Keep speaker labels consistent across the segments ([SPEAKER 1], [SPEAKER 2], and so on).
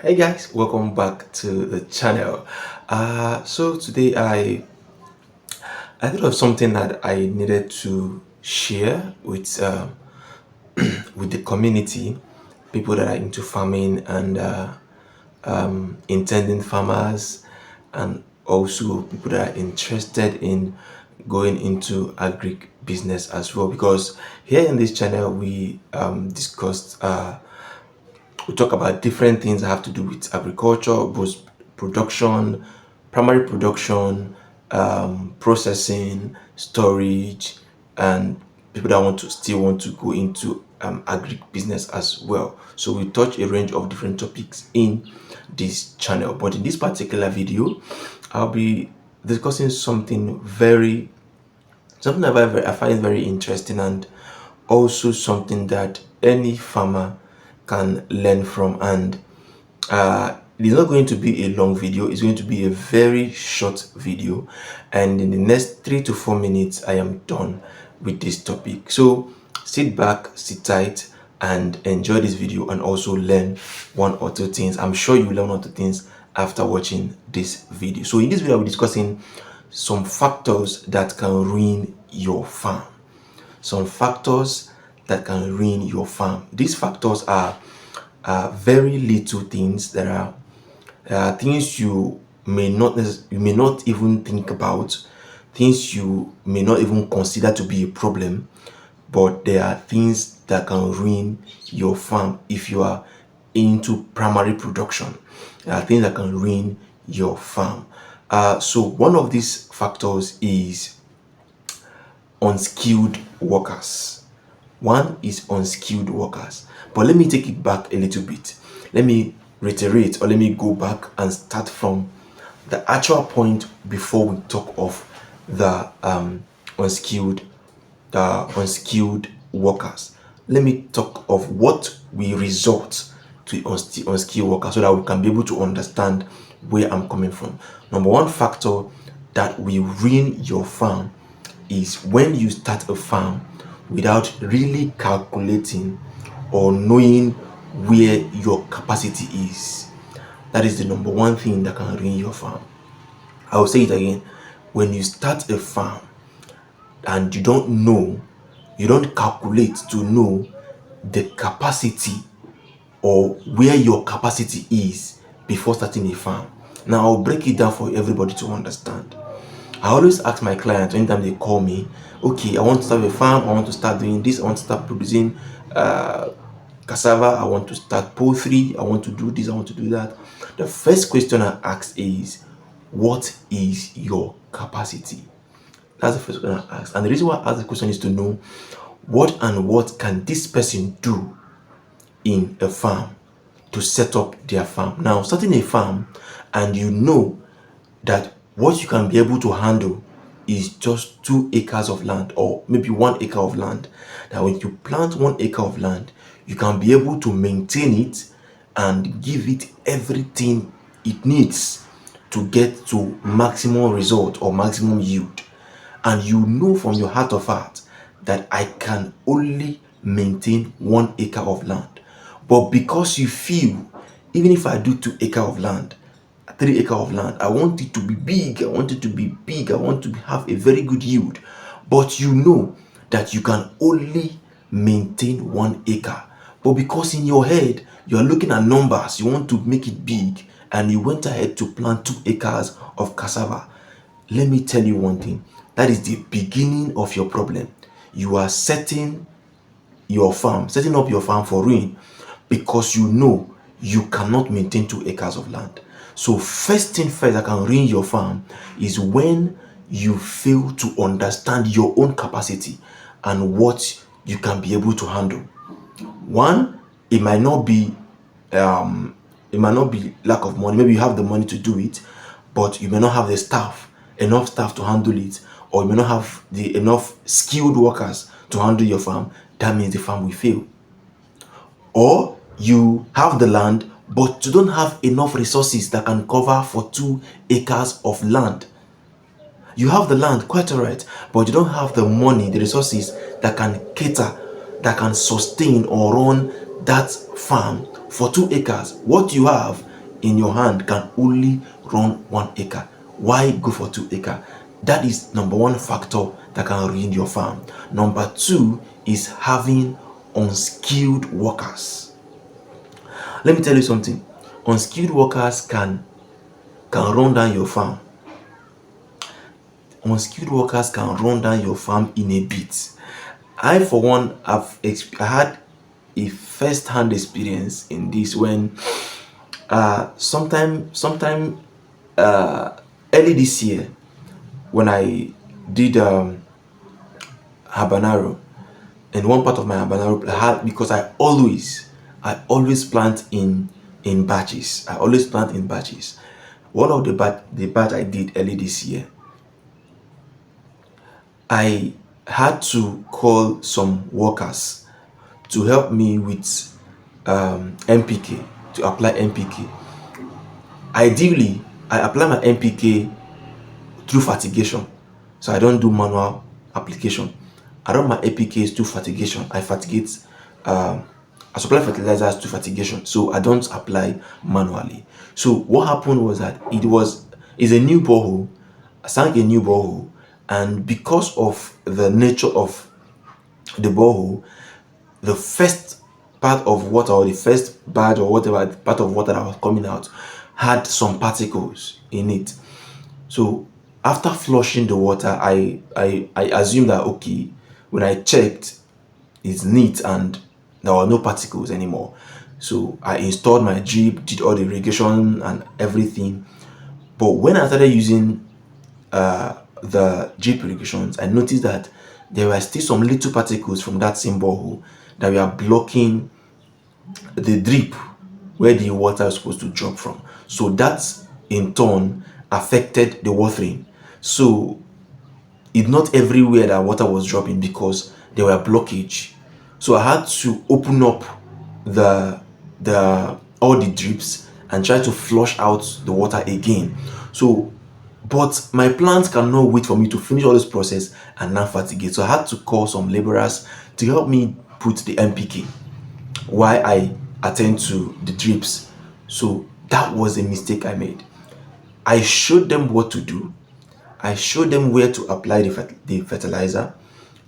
[SPEAKER 1] Hey guys, welcome back to the channel. So today I thought of something that I needed to share with the community, people that are into farming and intending farmers, and also people that are interested in going into agric business as well. Because here in this channel we discussed we talk about different things that have to do with agriculture, both production, primary production, processing, storage, and people that still want to go into agri business as well. So we touch a range of different topics in this channel. But in this particular video, I'll be discussing something that I find very interesting, and also something that any farmer can learn from. And it's not going to be a long video, it's going to be a very short video, and in the next 3 to 4 minutes I am done with this topic. So sit back, sit tight, and enjoy this video, and also learn one or two things. I'm sure you learn one or two things after watching this video. So in this video I'll be discussing some factors that can ruin your farm. Some factors that can ruin your farm. These factors are very little things that are things you may not even think about, things you may not even consider to be a problem, but there are things that can ruin your farm if you are into primary production. There are things that can ruin your farm. So one of these factors is unskilled workers. One is unskilled workers. But let me take it back a little bit. Let me reiterate, or let me go back and start from the actual point before we talk of the unskilled unskilled workers. Let me talk of what we resort to unskilled workers, so that we can be able to understand where I'm coming from. Number one factor that will ruin your farm is when you start a farm without really calculating or knowing where your capacity is. That is the number one thing that can ruin your farm. I will say it again. When you start a farm and you don't calculate to know the capacity, or where your capacity is before starting a farm. Now I'll break it down for everybody to understand. I always ask my clients anytime they call me, okay, I want to start a farm, I want to start doing this, I want to start producing cassava, I want to start poultry, I want to do this, I want to do that. The first question I ask is, what is your capacity? That's the first question I ask. And the reason why I ask the question is to know what can this person do in a farm to set up their farm. Now, starting a farm, and you know that what you can be able to handle is just 2 acres of land, or maybe 1 acre of land. That when you plant 1 acre of land, you can be able to maintain it and give it everything it needs to get to maximum result or maximum yield. And you know from your heart of heart that I can only maintain 1 acre of land. But because you feel, even if I do 2 acre of land, 3 acre of land, I want it to be big, I want it to be big, I want to have a very good yield. But you know that you can only maintain 1 acre. But because in your head, you are looking at numbers, you want to make it big, and you went ahead to plant 2 acres of cassava. Let me tell you one thing, that is the beginning of your problem. You are setting up your farm for ruin, because you know you cannot maintain 2 acres of land. So first thing first that can ruin your farm is when you fail to understand your own capacity and what you can be able to handle. One, it might not be lack of money. Maybe you have the money to do it, but you may not have enough staff to handle it, or you may not have enough skilled workers to handle your farm. That means the farm will fail. Or you have the land, but you don't have enough resources that can cover for 2 acres of land. You have the land, quite alright, but you don't have the money, the resources that can cater, that can sustain or run that farm For 2 acres, what you have in your hand can only run 1 acre. Why go for 2 acres? That is number one factor that can ruin your farm. Number two is having unskilled workers. Let me tell you something. Unskilled workers can run down your farm. Unskilled workers can run down your farm in a bit. I, for one, I had a first-hand experience in this when sometime early this year, when I did habanero. In one part of my habanero, because I always plant in batches. I always plant in batches. One of the batch I did early this year, I had to call some workers to help me with NPK, to apply NPK. Ideally, I apply my NPK through fertigation, so I don't do manual application. I run my APKs through fertigation. I supply fertilizers to fertigation, so I don't apply manually. So what happened was that it's a new borehole. I sank a new borehole, and because of the nature of the borehole, the first part of water, or the first batch, or whatever part of water that was coming out, had some particles in it. So after flushing the water, I assumed that, okay, when I checked, it's neat and there were no particles anymore. So I installed my drip, did all the irrigation and everything. But when I started using the drip irrigations, I noticed that there were still some little particles from that same borehole that were blocking the drip where the water is supposed to drop from. So that in turn affected the watering. So it's not everywhere that water was dropping because there were blockage. So I had to open up the all the drips and try to flush out the water again. So, but my plants cannot wait for me to finish all this process and now fertigate. So I had to call some laborers to help me put the NPK while I attend to the drips. So that was a mistake I made. I showed them what to do. I showed them where to apply the fertilizer.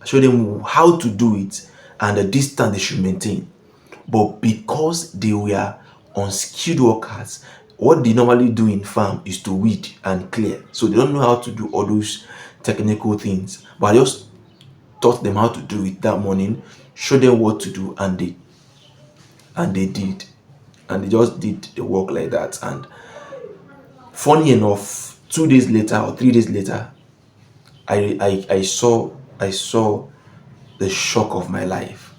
[SPEAKER 1] I showed them how to do it and the distance they should maintain. But because they were unskilled workers, what they normally do in farm is to weed and clear. So they don't know how to do all those technical things. But I just taught them how to do it that morning, showed them what to do, and they did. And they just did the work like that. And funny enough, 2 days later or 3 days later, I saw the shock of my life.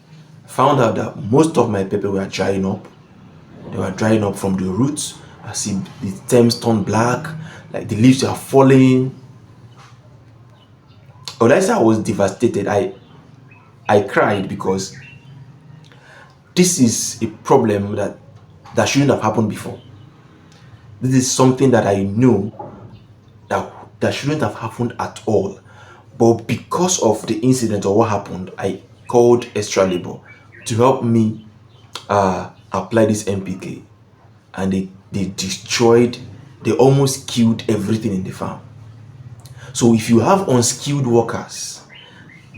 [SPEAKER 1] Found out that most of my pepper were drying up. They were drying up from the roots. I see the stems turn black, like the leaves are falling. When I say I was devastated, I cried because this is a problem that shouldn't have happened before. This is something that I know that shouldn't have happened at all. But because of the incident or what happened, I called extra labor to help me apply this NPK, and they almost killed everything in the farm. So if you have unskilled workers,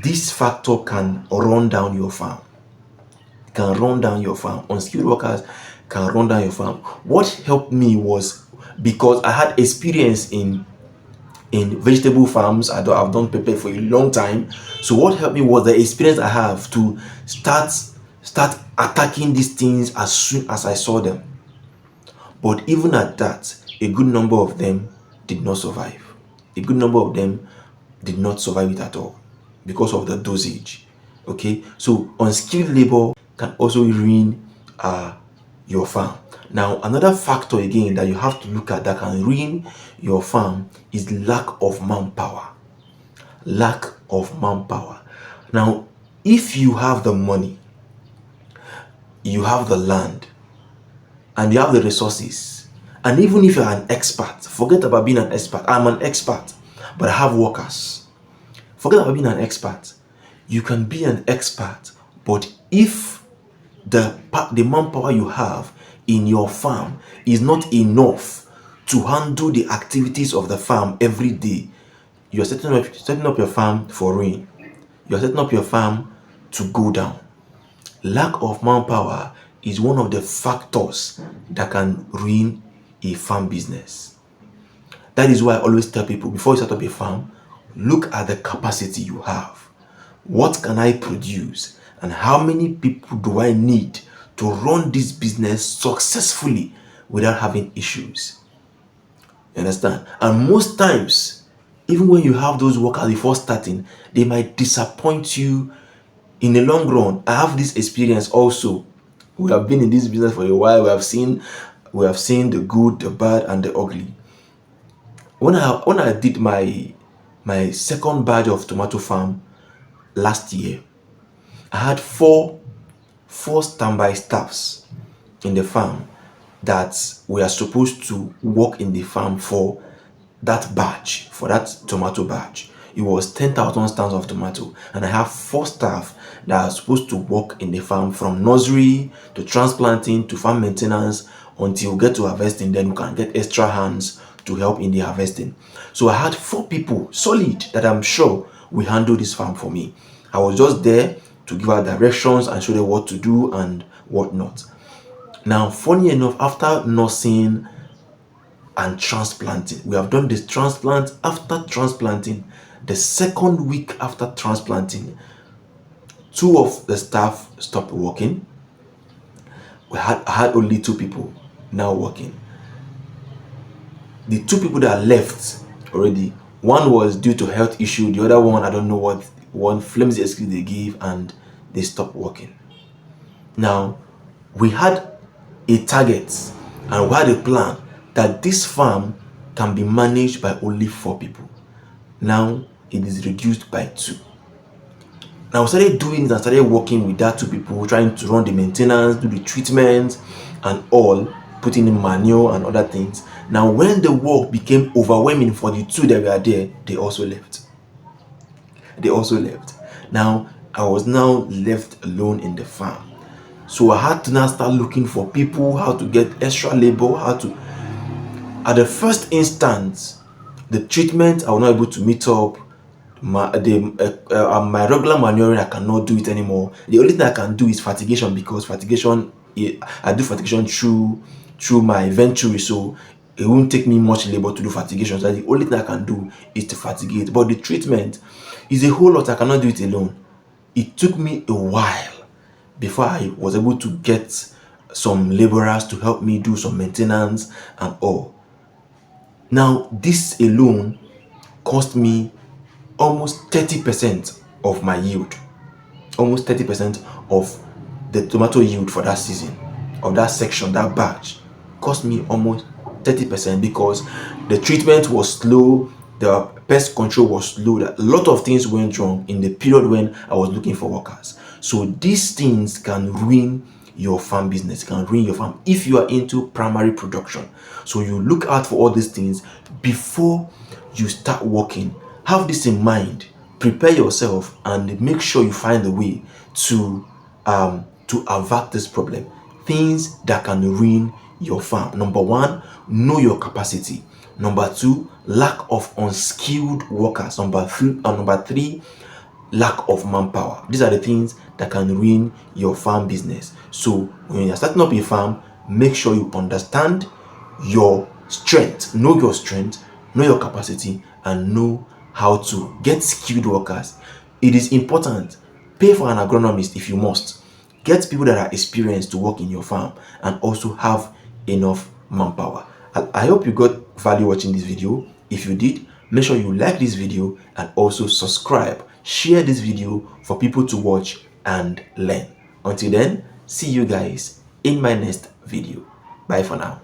[SPEAKER 1] this factor can run down your farm. Can run down your farm. Unskilled workers can run down your farm. What helped me was because I had experience in vegetable farms. I've done pepper for a long time. So what helped me was the experience I have to start attacking these things as soon as I saw them. But even at that, a good number of them did not survive. A good number of them did not survive it at all because of the dosage. Okay, so unskilled labor can also ruin your farm. Now, another factor again that you have to look at that can ruin your farm is lack of manpower. Lack of manpower. Now, if you have the money, you have the land, and you have the resources, and even if you're an expert, forget about being an expert. I'm an expert, but I have workers. Forget about being an expert. You can be an expert, but if the manpower you have in your farm is not enough to handle the activities of the farm every day. You're setting up your farm for rain. You're setting up your farm to go down. Lack of manpower is one of the factors that can ruin a farm business. That is why I always tell people, before you set up a farm, look at the capacity you have. What can I produce? And how many people do I need to run this business successfully without having issues? You understand? And most times, even when you have those workers before starting, they might disappoint you in the long run. I have this experience also. We have been in this business for a while. We have seen the good, the bad, and the ugly. When I did my second batch of tomato farm last year, I had four standby staffs in the farm that were supposed to work in the farm for that batch, for that tomato batch. It was 10,000 stands of tomato, and I have 4 staff that are supposed to work in the farm from nursery to transplanting to farm maintenance until we get to harvesting. Then we can get extra hands to help in the harvesting. So I had 4 people solid that I'm sure will handle this farm for me. I was just there to give her directions and show them what to do and what not. Now, funny enough, after nursing and transplanting, we have done this transplant. After transplanting, the second week after transplanting, 2 of the staff stopped working. I had only 2 people now working. The 2 people that left already, one was due to health issue, the other one, I don't know what, one flimsy excuse they gave, and they stopped working. Now, we had a target and we had a plan that this farm can be managed by only 4 people. Now it is reduced by 2. Now we started doing it and started working with that 2 people, trying to run the maintenance, do the treatment and all, putting in manure and other things. Now when the work became overwhelming for the 2 that were there, they also left. Now I was now left alone in the farm. So I had to now start looking for people, how to get extra labor, at the first instance, the treatment I was not able to meet up. My regular manuring, I cannot do it anymore. The only thing I can do is fertigation, because fertigation, I do fertigation through my venturi, so it won't take me much labor to do fertigation. So the only thing I can do is to fertigate. But the treatment is a whole lot. I cannot do it alone. It took me a while before I was able to get some laborers to help me do some maintenance and all. Now, this alone cost me almost 30% of my yield. Almost 30% of the tomato yield for that season, of that section, that batch, cost me almost 30% because the treatment was slow, the pest control was slow, a lot of things went wrong in the period when I was looking for workers. So these things can ruin your farm business, can ruin your farm if you are into primary production. So you look out for all these things before you start working. Have this in mind, prepare yourself, and make sure you find a way to avert this problem. Things that can ruin your farm: number 1, know your capacity. Number 2, lack of unskilled workers. Number 3, lack of manpower. These are the things that can ruin your farm business. So when you're starting up a farm, make sure you understand your strength, know your capacity, and know how to get skilled workers. It is important. Pay for an agronomist if you must. Get people that are experienced to work in your farm, and also have enough manpower. I hope you got value watching this video. If you did, make sure you like this video and also subscribe. Share this video for people to watch and learn. Until then, see you guys in my next video. Bye for now.